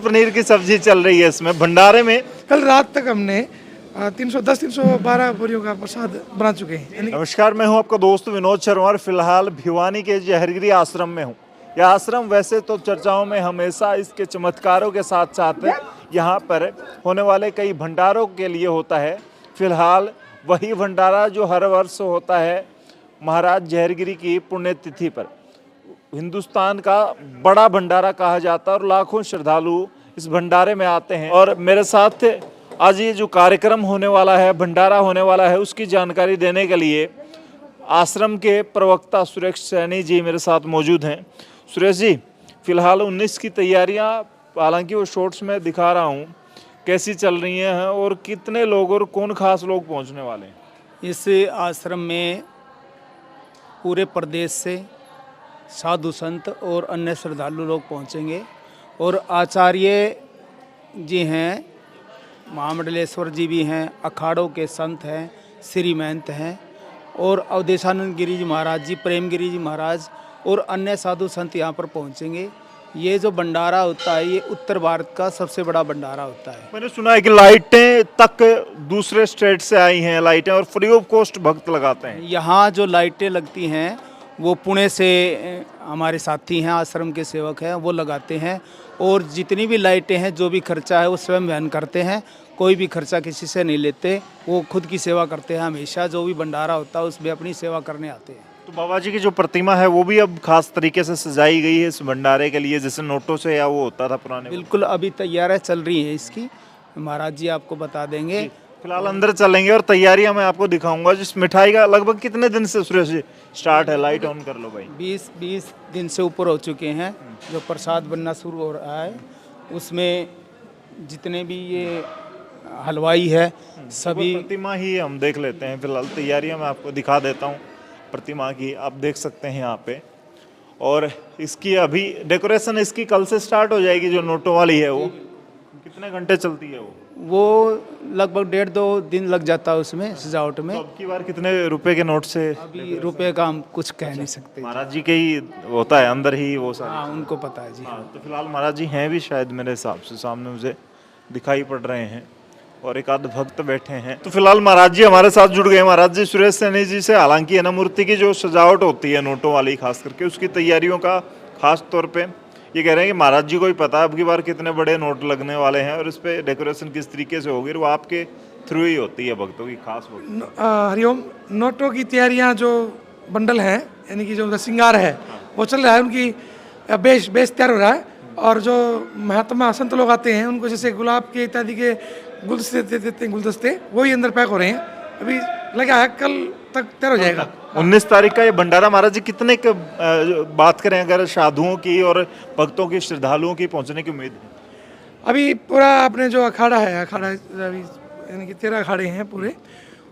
पनीर की सब्जी चल रही है इसमें भंडारे में। कल रात तक हमने 310-312 बोरियों का प्रसाद बना चुके हैं। नमस्कार, मैं हूं आपका दोस्त विनोद शर्मा और फिलहाल भिवानी के जहरगिरी आश्रम में हूं। यह आश्रम वैसे तो चर्चाओं में हमेशा इसके चमत्कारों के साथ साथ यहाँ पर होने वाले कई भंडारों के लिए होता है। फिलहाल वही भंडारा जो हर वर्ष होता है महाराज जहरगिरी की पुण्यतिथि पर, हिंदुस्तान का बड़ा भंडारा कहा जाता है और लाखों श्रद्धालु इस भंडारे में आते हैं। और मेरे साथ आज ये जो कार्यक्रम होने वाला है, भंडारा होने वाला है, उसकी जानकारी देने के लिए आश्रम के प्रवक्ता सुरेश सैनी जी मेरे साथ मौजूद हैं। सुरेश जी, फिलहाल 19 की तैयारियां, हालांकि वो शॉर्ट्स में दिखा रहा हूँ, कैसी चल रही हैं और कितने लोग और कौन खास लोग पहुँचने वाले हैं? इस आश्रम में पूरे प्रदेश से साधु संत और अन्य श्रद्धालु लोग पहुंचेंगे और आचार्य जी हैं, महामंडलेश्वर जी भी हैं, अखाड़ों के संत हैं, श्री महंत हैं और अवधेशानंद गिरी जी महाराज जी, प्रेम गिरी जी महाराज और अन्य साधु संत यहाँ पर पहुँचेंगे। ये जो भंडारा होता है ये उत्तर भारत का सबसे बड़ा भंडारा होता है। मैंने सुना है कि लाइटें तक दूसरे स्टेट से आई हैं, लाइटें, और फ्री ऑफ कॉस्ट भक्त लगाते हैं। यहाँ जो लाइटें लगती हैं वो पुणे से हमारे साथी हैं, आश्रम के सेवक हैं, वो लगाते हैं और जितनी भी लाइटें हैं, जो भी खर्चा है वो स्वयं वहन करते हैं। कोई भी खर्चा किसी से नहीं लेते, वो खुद की सेवा करते हैं। हमेशा जो भी भंडारा होता है उसमें अपनी सेवा करने आते हैं। तो बाबा जी की जो प्रतिमा है वो भी अब खास तरीके से सजाई गई है इस भंडारे के लिए, जैसे नोटों से या वो होता था पुराने? बिल्कुल, अभी तैयारियां चल रही हैं इसकी, महाराज जी आपको बता देंगे। फिलहाल अंदर चलेंगे और तैयारियां मैं आपको दिखाऊंगा। जिस मिठाई का लगभग कितने दिन से सुरेश जी स्टार्ट है? लाइट ऑन कर लो भाई। 20 दिन से ऊपर हो चुके हैं जो प्रसाद बनना शुरू हो रहा है। उसमें जितने भी ये हलवाई है सभी, प्रतिमा ही हम देख लेते हैं। फिलहाल तैयारियां मैं आपको दिखा देता हूँ प्रतिमा की, आप देख सकते हैं यहाँ पे। और इसकी अभी डेकोरेशन इसकी कल से स्टार्ट हो जाएगी। जो नोटों वाली है वो कितने घंटे चलती है? वो लगभग 1.5-2 दिन लग जाता है उसमें सजावट में। तो अब की बार कितने रुपए के नोट से? अभी रुपए का हम कुछ कह नहीं सकते। महाराज जी के ही होता है अंदर ही वो सारा? हाँ, उनको पता है जी। हाँ, तो फिलहाल महाराज जी हैं भी शायद, मेरे हिसाब से सामने मुझे दिखाई पड़ रहे हैं और एक आध भक्त बैठे हैं। तो फिलहाल महाराज जी हमारे साथ जुड़ गए। महाराज जी सुरेश सैनी जी से, हालांकि है ना, मूर्ति की जो सजावट होती है नोटों वाली खास करके, उसकी तैयारियों का खास तौर पे ये कह रहे हैं कि महाराज जी को ही पता है अब की बार कितने बड़े नोट लगने वाले हैं और इस पे डेकोरेशन किस तरीके से होगी, वो आपके थ्रू ही होती है भक्तों की खास। हरिओम, नोटों की तैयारियां, जो बंडल हैं यानी कि जो उनका श्रृंगार है वो चल रहा है, उनकी बेस तैयार हो रहा है। और जो महात्मा संत लोग आते हैं उनको जैसे गुलाब के इत्यादि के गुलदस्ते देते हैं, गुलदस्ते वही अंदर पैक हो रहे हैं। अभी लगा है कल तक तैयार हो जाएगा। 19 तारीख का ये भंडारा महाराज जी कितने बात करें अगर साधुओं की और भक्तों की, श्रद्धालुओं की पहुंचने की उम्मीद है? अभी पूरा अपने जो अखाड़ा है, अखाड़ा अभी यानी कि 13 अखाड़े हैं पूरे,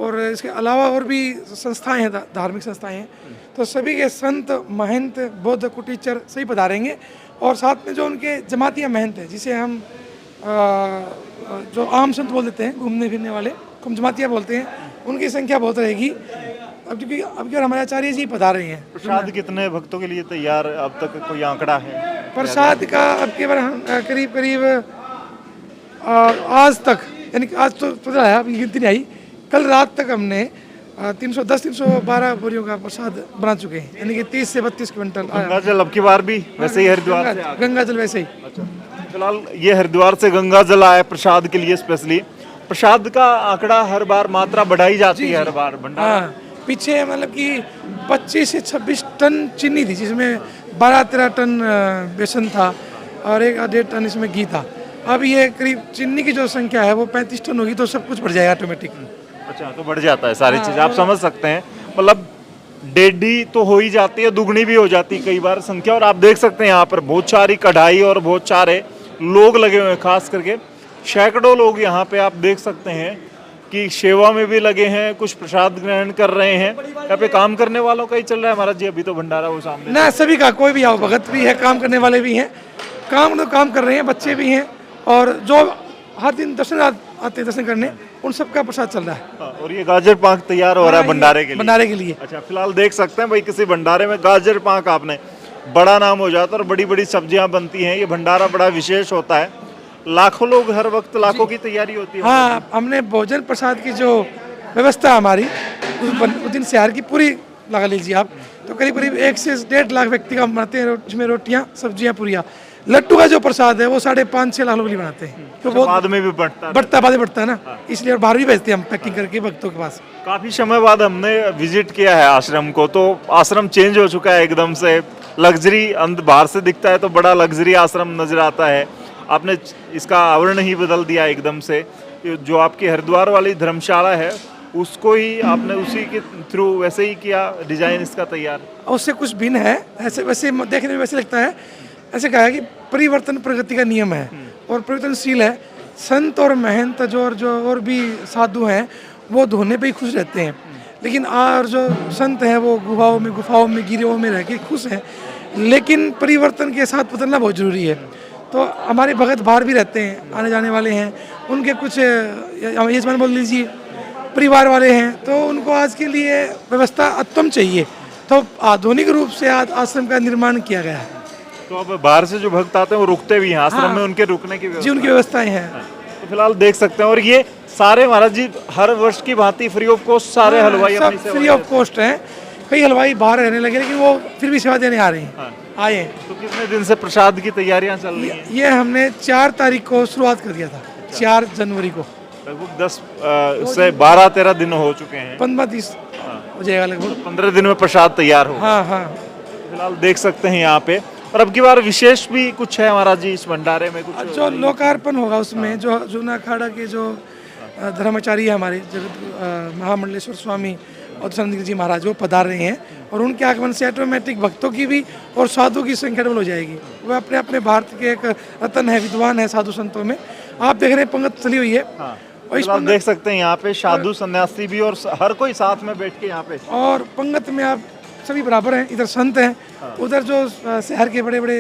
और इसके अलावा और भी संस्थाएं हैं, धार्मिक संस्थाएं हैं, तो सभी के संत, महंत, बौद्ध कुटीचर सही पधारेंगे। और साथ में जो उनके जमातिया महंत हैं, जिसे हम जो आम संत बोल देते हैं, घूमने फिरने वाले को हम जमातिया बोलते हैं, उनकी संख्या बहुत रहेगी। अब क्योंकि अब क्या हमारे आचार्य जी पधार रहे हैं। प्रसाद कितने भक्तों के लिए तैयार अब तक कोई आंकड़ा है? प्रसाद का अब की बार करीब आज तक, यानी कि आज तो पता है, अभी गिनती नहीं आई, कल रात तक हमने 310-312 बोरियों का प्रसाद बना चुके हैं, यानी कि 30 से 32 क्विंटल। गंगा जल अब की बार भी वैसे ही हरिद्वार से? गंगा जल वैसे ही। अच्छा, फिलहाल ये हरिद्वार से गंगा जल आया प्रसाद के लिए स्पेशली। प्रसाद का आंकड़ा हर बार मात्रा बढ़ाई जाती है हर बार भंडारा? हाँ, पीछे मतलब कि 25 से 26 टन चीनी थी, जिसमें 12-13 टन बेसन था और 1-1.5 टन इसमें घी था। अब ये करीब चीनी की जो संख्या है वो 35 टन होगी, तो सब कुछ बढ़ जाएगा ऑटोमेटिक। अच्छा, तो बढ़ जाता है सारी चीज़, आप समझ सकते हैं। मतलब डेढ़ी तो हो ही जाती है, दुगनी भी हो जाती है कई बार संख्या। और आप देख सकते हैं यहाँ पर बहुत सारी कढ़ाई और बहुत सारे लोग लगे हुए हैं, खास करके सैकड़ों लोग यहाँ पे आप देख सकते हैं कि सेवा में भी लगे हैं, कुछ प्रसाद ग्रहण कर रहे हैं। यहाँ पे काम करने वालों का ही चल रहा है महाराज जी अभी तो भंडारा वो सामने? ना, सभी का, कोई भी आओ, भगत भी है, काम करने वाले भी हैं, काम कर रहे हैं, बच्चे भी हैं, और जो हर दिन दर्शन आते हैं दर्शन करने, उन सबका प्रसाद चल रहा है। और ये गाजर पाक तैयार हो रहा है भंडारे के लिए? अच्छा, फिलहाल देख सकते हैं भाई, किसी भंडारे में गाजर पाक आपने, बड़ा नाम हो जाता है और बड़ी बड़ी सब्जियां बनती हैं। ये भंडारा बड़ा विशेष होता है लाखों लोग हर वक्त लाखों की तैयारी होती है। हाँ, हमने भोजन प्रसाद की जो व्यवस्था है हमारी उस दिन शहर की पूरी लगा लीजिए आप, तो करीब करीब 1 से 1.5 लाख व्यक्ति का बनाते हैं, जिसमें रोटियाँ सब्जियाँ पूरियाँ। लट्टू का जो प्रसाद है वो 5.5-6 लाख लोग लिए बनाते हैं, तो बहुत बाद में भी बढ़ता है। बाद में बढ़ता है ना, इसलिए और बाहर भी भेजते हैं हम पैकिंग करके भक्तों के पास। काफी समय बाद हमने विजिट किया है आश्रम को, तो आश्रम चेंज हो चुका है एकदम से। लग्जरी बाहर से दिखता है तो बड़ा लग्जरी आश्रम नजर आता है। आपने इसका आवरण ही बदल दिया एकदम से। जो आपकी हरिद्वार वाली धर्मशाला है उसको ही आपने उसी के थ्रू वैसे ही किया, डिजाइन इसका तैयार। उससे कुछ भिन्न है, ऐसे वैसे देखने में वैसे लगता है। ऐसे कहा है कि परिवर्तन प्रगति का नियम है और परिवर्तनशील है। संत और महंत जो और भी साधु हैं वो धोने पे ही खुश रहते हैं, लेकिन और जो संत हैं वो गुफाओं में गिरोह में रह के खुश हैं। लेकिन परिवर्तन के साथ बदलना बहुत जरूरी है। तो हमारे भगत बाहर भी रहते हैं, आने जाने वाले हैं, उनके कुछ यजमान बोल लीजिए परिवार वाले हैं, तो उनको आज के लिए व्यवस्था उत्तम चाहिए, तो आधुनिक रूप से आज आश्रम का निर्माण किया गया है। तो अब बाहर से जो भक्त आते हैं वो रुकते भी हैं आश्रम में, उनके रुकने की जी उनकी व्यवस्थाएं हैं। तो फिलहाल देख सकते हैं। और ये सारे महाराज जी हर वर्ष की भांति फ्री ऑफ कॉस्ट सारे हलवाई अपनी सब सेवा फ्री ऑफ कॉस्ट हैं। कई हलवाई बाहर रहने लगे, लेकिन वो फिर भी सेवा देने आ रहे हैं, आए हैं। तो कितने दिन से प्रसाद की तैयारियां चल रही हैं? ये हमने 4 तारीख को शुरुआत कर दिया था, 4 जनवरी को। लगभग 10 से 12-13 दिन हो चुके हैं। 15-20 हो जाएगा लगभग। 15 दिन में प्रसाद तैयार हो। हाँ हाँ, फिलहाल देख सकते हैं यहाँ पे। और अब की बार विशेष भी कुछ है महाराज जी इस भंडारे में कुछ? जो लोकार्पण होगा उसमें जो जूना अखाड़ा के जो धर्माचार्य है हमारे जगत महामंडलेश्वर स्वामी और सनंद जी महाराज वो पधार रहे हैं, और उनके आगमन से ऑटोमेटिक भक्तों की भी और साधु की संख्या डबल हो जाएगी। वह अपने अपने भारत के एक रत्न है, विद्वान है साधु संतों में। आप देख रहे हैं पंगत चली हुई है। और इस देख सकते हैं यहाँ पे साधु सन्यासी भी और हर कोई साथ में बैठ के यहाँ पे, और पंगत में आप सभी बराबर हैं। इधर संत हैं, उधर जो शहर के बड़े बड़े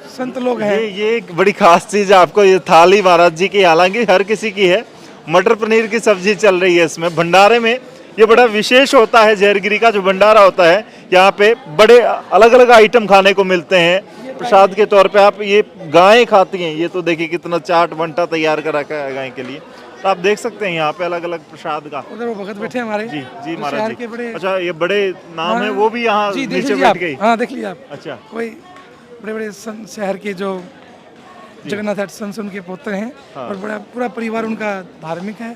संत लोग हैं। ये एक बड़ी खास चीज है आपको ये थाली महाराज जी की, हालांकि हर किसी की है। मटर पनीर की सब्जी चल रही है इसमें भंडारे में। ये बड़ा विशेष होता है जहरगिरी का जो भंडारा होता है। यहाँ पे बड़े अलग अलग आइटम खाने को मिलते हैं प्रसाद के तौर पे। आप ये गायें खाती हैं, ये तो देखिए कितना चाट बंटा तैयार कर रखा है गाय के लिए। तो आप देख सकते हैं यहाँ पे अलग अलग प्रसाद का। उधर वो भगत बैठे हैं हमारे। जी जी महाराज जी। बड़े, अच्छा ये बड़े नाम है वो भी यहाँ नीचे बैठ गई। हाँ देख लीजिए आप। अच्छा, कोई बड़े बड़े शहर के जो जगन्नाथ संत उनके पुत्र हैं, और बड़ा पूरा परिवार उनका धार्मिक है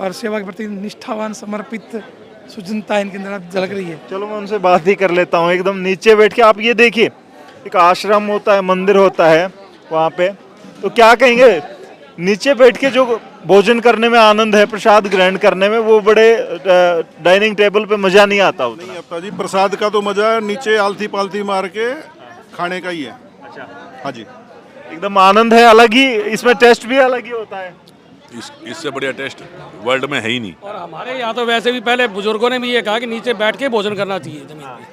और सेवा के प्रति निष्ठावान समर्पित सुजनता इनके अंदर झलक रही है। चलो मैं उनसे बात ही कर लेता हूँ एकदम नीचे बैठ के। आप ये देखिए एक आश्रम होता है, मंदिर होता है वहाँ पे, तो क्या कहेंगे नीचे बैठ के जो भोजन करने में आनंद है, प्रसाद ग्रहण करने में, वो बड़े डाइनिंग टेबल पे मजा नहीं आता उतना। नहीं आता जी, प्रसाद का तो मजा नीचे आलती पालती मार के खाने का ही है। अच्छा, हाँ जी, एकदम आनंद है अलग ही, इसमें टेस्ट भी अलग ही होता है। इससे बढ़िया टेस्ट वर्ल्ड में है ही नहीं। और हमारे यहाँ तो वैसे भी पहले बुजुर्गों ने भी ये कहा कि नीचे बैठ के भोजन करना चाहिए जमीन पे,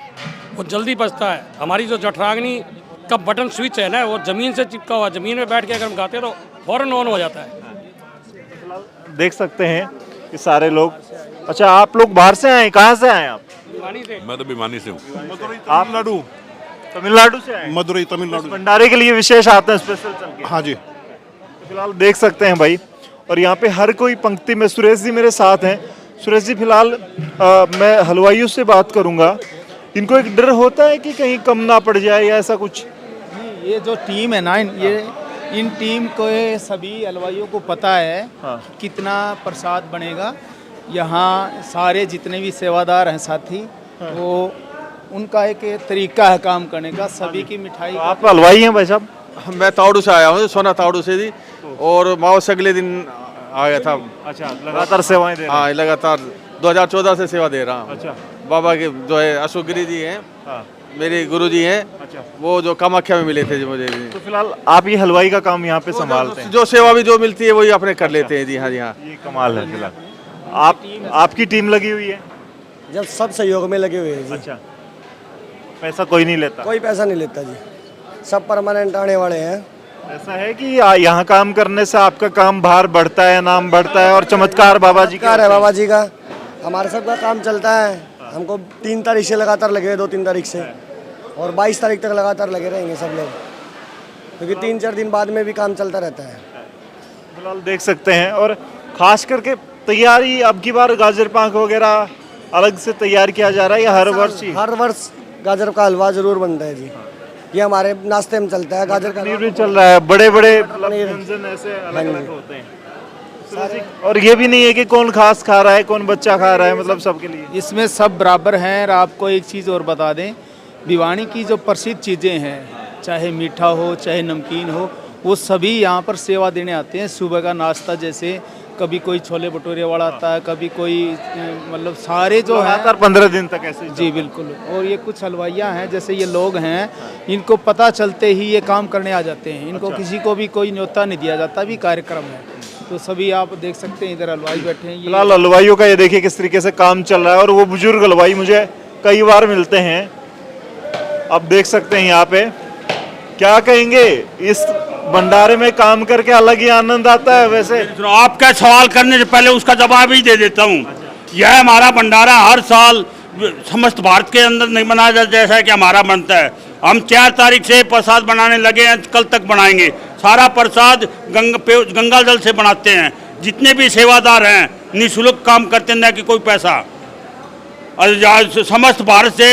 वो जल्दी पचता है। हमारी जो जठराग्नि का बटन स्विच है ना वो जमीन से चिपका हुआ, जमीन में बैठ के अगर हम खाते हैं तो फौरन ऑन हो जाता है। देख सकते हैं कि सारे लोग। अच्छा आप लोग बाहर से आए, कहाँ से आए आप? मैं तो भिवानी से हूँ। आप लाडू तमिलनाडु से आए? मदुरई तमिलनाडु। भंडारे के लिए विशेष आते हैं स्पेशल चल के? हाँ जी, तो फिलहाल देख सकते हैं भाई। और यहाँ पे हर कोई पंक्ति में, सुरेश जी मेरे साथ हैं। सुरेश जी फिलहाल मैं हलवाइयों से बात करूँगा। इनको एक डर होता है कि कहीं कम ना पड़ जाए या ऐसा कुछ? नहीं, ये जो टीम है ना इन टीम को सभी हलवाइयों को पता है कितना प्रसाद बनेगा। यहाँ सारे जितने भी सेवादार हैं साथी, वो उनका एक तरीका है काम करने का। सभी की मिठाई। आप हलवाई हैं भाई साहब? मैं तावड़ू से आया हूँ, सोना तावड़ू से जी, और माओ से अगले दिन आ गया था। अच्छा, लगातार सेवाएं दे रहे हैं? हाँ, लगातार 2014 से सेवा दे रहा हूँ। अच्छा, बाबा के जो है अशोक गिरी जी हैं, मेरे गुरु जी हैं। अच्छा, वो जो कामाख्या में मिले थे जी मुझे। तो फिलहाल आप ये हलवाई का काम यहाँ पे संभालते हैं? जो सेवा भी जो मिलती है वही अपने कर लेते हैं जी। हाँ जी, हाँ। ये कमाल है। फिलहाल आपकी टीम लगी हुई है? जब सब सहयोग में लगे हुए हैं जी। अच्छा, पैसा कोई नहीं लेता? कोई पैसा नहीं लेता जी, सब परमानेंट आने वाले हैं। ऐसा है कि यहाँ काम करने से आपका काम बाहर बढ़ता है, नाम बढ़ता है और चमत्कार बाबा जी का है बाबा जी का। हमारे सब का काम चलता है। हमको 3 तारीख से लगातार लगे, 2-3 तारीख से, और 22 तारीख तक लगातार लगे रहेंगे सब लोग। क्योंकि 3-4 दिन बाद में भी काम चलता रहता है। फिलहाल देख सकते हैं। और खास करके तैयारी अब की बार गाजर पाक वगैरह अलग से तैयार किया जा रहा है या हर वर्ष ही? हर वर्ष गाजर का हलवा जरूर बनता है जी। ये हमारे नाश्ते में चलता है गाजर का पनीर भी चल रहा है, बड़े बड़े व्यंजन ऐसे अलग अलग होते हैं। और ये भी नहीं है कि कौन खास खा रहा है कौन बच्चा खा रहा है, मतलब सबके लिए इसमें सब बराबर हैं। और आपको एक चीज़ और बता दें, भिवानी की जो प्रसिद्ध चीज़ें हैं, चाहे मीठा हो चाहे नमकीन हो, वो सभी यहाँ पर सेवा देने आते हैं। सुबह का नाश्ता जैसे कभी कोई छोले भटूरे वाला आता है, कभी कोई मतलब सारे जो है लगातार 15 दिन तक ऐसे ही जी बिल्कुल। और ये कुछ हलवाइयाँ हैं, जैसे ये लोग हैं, इनको पता चलते ही ये काम करने आ जाते हैं। इनको किसी को भी कोई न्योता नहीं दिया जाता, भी कार्यक्रम है तो सभी आप देख सकते हैं इधर हलवाई बैठे हैं। फिलहाल हलवाइयों का ये देखिए किस तरीके से काम चल रहा है। और वो बुजुर्ग हलवाई मुझे कई बार मिलते हैं, अब देख सकते हैं यहाँ पे। क्या कहेंगे, इस भंडारे में काम करके अलग ही आनंद आता है? वैसे आपका सवाल करने से पहले उसका जवाब ही दे देता हूँ। यह हमारा भंडारा हर साल समस्त भारत के अंदर नहीं बनाया जाता जैसा कि हमारा बनता है। हम 4 तारीख से प्रसाद बनाने लगे हैं, कल तक बनाएंगे। सारा प्रसाद गंगा जल से बनाते हैं। जितने भी सेवादार हैं निःशुल्क काम करते हैं, न कि कोई पैसा। और समस्त भारत से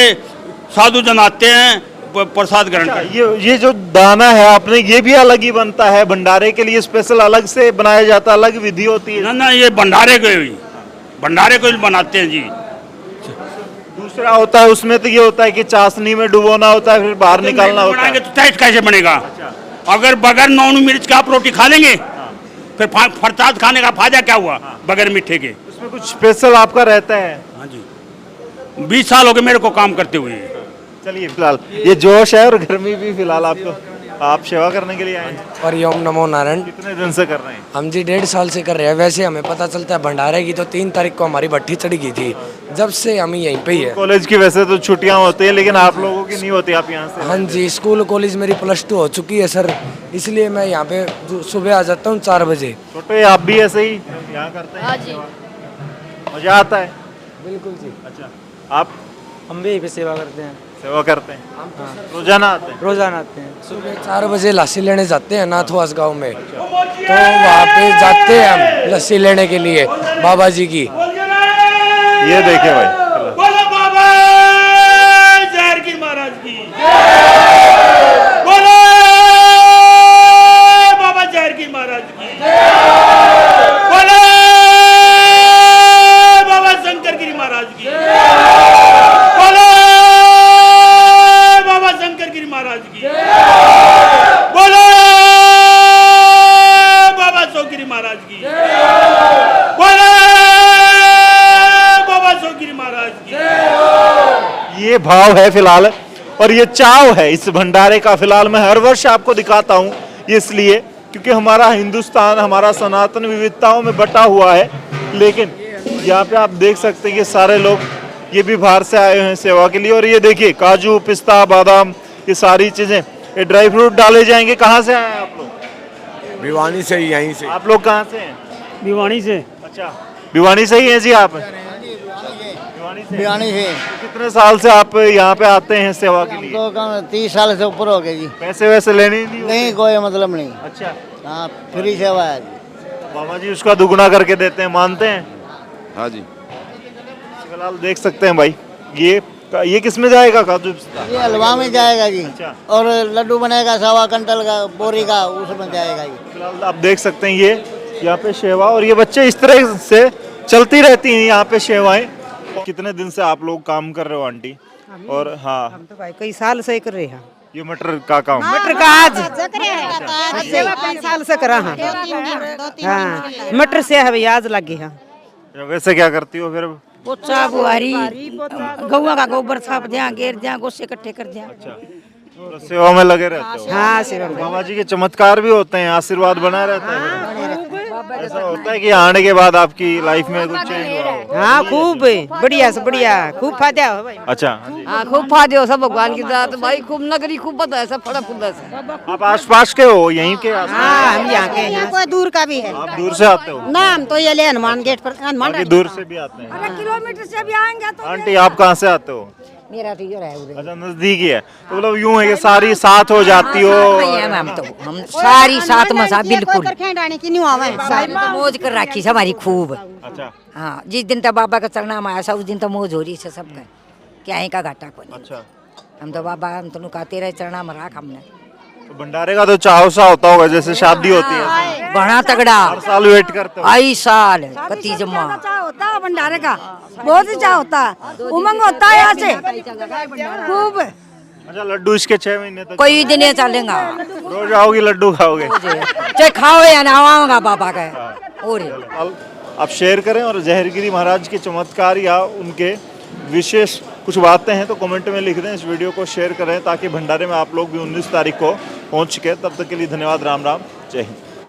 साधु जन आते हैं प्रसाद ग्रहण करने। ये जो दाना है आपने, ये भी अलग ही बनता है भंडारे के लिए, स्पेशल अलग से बनाया जाता है, अलग विधि होती है? ना ये भंडारे को ही बनाते हैं जी। दूसरा होता है उसमें तो ये होता है कि चाशनी में डुबोना होता है, फिर बाहर निकालना होता है। तो टेस्ट कैसे बनेगा? अगर बगैर नॉन मिर्च का आप रोटी खा लेंगे, फिर प्रसाद खाने का फायदा क्या हुआ बगैर मीठे के? उसमें कुछ स्पेशल आपका रहता है? हाँ जी, 20 साल हो गए मेरे को काम करते हुए। चलिए, फिलहाल ये जोश है और गर्मी भी फिलहाल आपको, आप सेवा करने के लिए आए हैं? हरिओम नमो नारायण। कितने दिन से कर रहे हैं? हम जी 1.5 साल से कर रहे हैं। वैसे हमें पता चलता है भंडारे की तो 3 तारीख को हमारी भट्ठी चढ़ गई थी, जब से हम यहीं पे ही है। कॉलेज की वैसे तो छुट्टियां होती है, लेकिन आप लोगों की नहीं होती, आप यहाँ से? हाँ जी, स्कूल कॉलेज मेरी +2 हो चुकी है सर, इसलिए मैं यहाँ पे सुबह आ जाता हूँ 4 बजे। छोटे आप भी ऐसे ही यहाँ करते हैं? हाँ जी, मजा आता है? बिल्कुल जी। अच्छा, आप? हम भी यहीं पे सेवा करते हैं। सेवा करते हैं? रोजाना आते हैं? रोजाना आते हैं। सुबह 4 बजे लस्सी लेने जाते हैं नाथवास गांव में, तो वहाँ पे जाते हैं हम लस्सी लेने के लिए बाबा जी की। ये देखे भाई, बोलो बाबा जहर की महाराज की, बोलो बाबा जहर की महाराज की, बोलो बाबा शंकर गिरी महाराज की, बोलो बाबा शंकर गिरी महाराज की, बोलो बाबा सोगिरी महाराज की, बोलो बाबा सोगिरी महाराज की। ये भाव है फिलहाल, और ये चाव है इस भंडारे का। फिलहाल मैं हर वर्ष आपको दिखाता हूँ, इसलिए क्योंकि हमारा हिंदुस्तान, हमारा सनातन विविधताओं में बटा हुआ है। लेकिन यहाँ पे आप देख सकते हैं कि सारे लोग ये भी बाहर से आए हैं सेवा के लिए। और ये देखिए काजू, पिस्ता, बादाम, ये सारी चीजें, ये ड्राई फ्रूट डाले जाएंगे। कहाँ से आए हैं आप लोग? भिवानी से ही, यहीं से। आप लोग कहाँ से हैं? भिवानी से। अच्छा, भिवानी से ही हैं जी आप? भिवानी से। कितने साल से आप यहाँ पे आते हैं सेवा के लिए? तो कम 30 साल से ऊपर हो गए जी। पैसे वैसे लेने ही नहीं होते? नहीं, कोई मतलब नहीं। अच्छा, हाँ, फ्री सेवा है। बाबा जी उसका दुगुना करके देते हैं, मानते हैं? हाँ जी। फिलहाल देख सकते हैं भाई, ये किस में जाएगा काजू पिस्ता? ये हलवा में जाएगा जी। अच्छा। और लड्डू बनेगा 1.25 क्विंटल का बोरी का, उसमें जाएगा जी। फिलहाल आप देख सकते हैं ये यहाँ पे सेवा, और ये बच्चे इस तरह से चलती रहती हैं यहाँ पे सेवाएं। कितने दिन से आप लोग काम कर रहे हो आंटी? और हाँ, हम तो भाई कई साल से कर रहे हैं। ये मटर का काम? मटर का आज सेवा कई साल से करा हाँ। हाँ, मटर से है भाई, आज लगे हैं। वैसे क्या करती हो फिर? पोचा बुआरी गौआ का गोबर साफ दिया, गेर दिया, गोसे इकट्ठे कर दिया। तो सेवा में लगे रहते हो? हाँ, सेवा में। बाबा जी के चमत्कार भी होते हैं, आशीर्वाद बना रहता है? ऐसा होता है कि आने के बाद आपकी लाइफ में कुछ चेंज हुआ हो? हाँ, खूब बढ़िया से बढ़िया, खूब फायदा हो भाई। अच्छा, हाँ, खूब फायदे हो सब भगवान की दात भाई, खूब नगरी खूब पता है सब फड़ा फुदा से। आप आसपास के हो, यहीं के आसपास? हाँ, हम यहाँ के हैं। कोई दूर का भी है। आप दूर से आते हो? नाम तो ये ले हनुमान गेट पर, हनुमान बाकी दूर से भी आते हैं? किलोमीटर से भी आएंगे तो। आंटी आप कहाँ से आते हो? मेरा तो ये है अच्छा नजदीक ही है, तो मतलब यूं है कि सारी साथ हो जाती हो। हम सारी साथ में सा बिल्कुल की नहीं आवे तो मौज कर रखी है हमारी खूब। अच्छा हाँ जिस दिन तो बाबा का चरणा में आया उस दिन तो मौज हो रही है सबका, क्या ही का घाटा को नहीं। अच्छा हम तो बाबा हम तो नुका तेरा चरणा में रख हमने। तो भंडारे का तो चाव सा होता होगा जैसे शादी होती है, बड़ा तगड़ा हर साल वेट करते हो। आई साल कती जमा होता है भंडारे का, बहुत ही चाह होता है, उमंग होता है यहाँ से खूब। अच्छा लड्डू इसके 6 महीने तक कोई दिन ये चलेगा, रोज आओगी लड्डू खाओगे? चाहे खाओ या ना आवाऊंगा बाबा का। और आप शेयर करें और जहरगिरी महाराज के चमत्कार या उनके विशेष कुछ बातें हैं तो कमेंट में लिख दें। इस वीडियो को शेयर करें ताकि भंडारे में आप लोग भी 19 तारीख को पहुंच सके। तब तक के लिए धन्यवाद। राम राम, जय हिंद।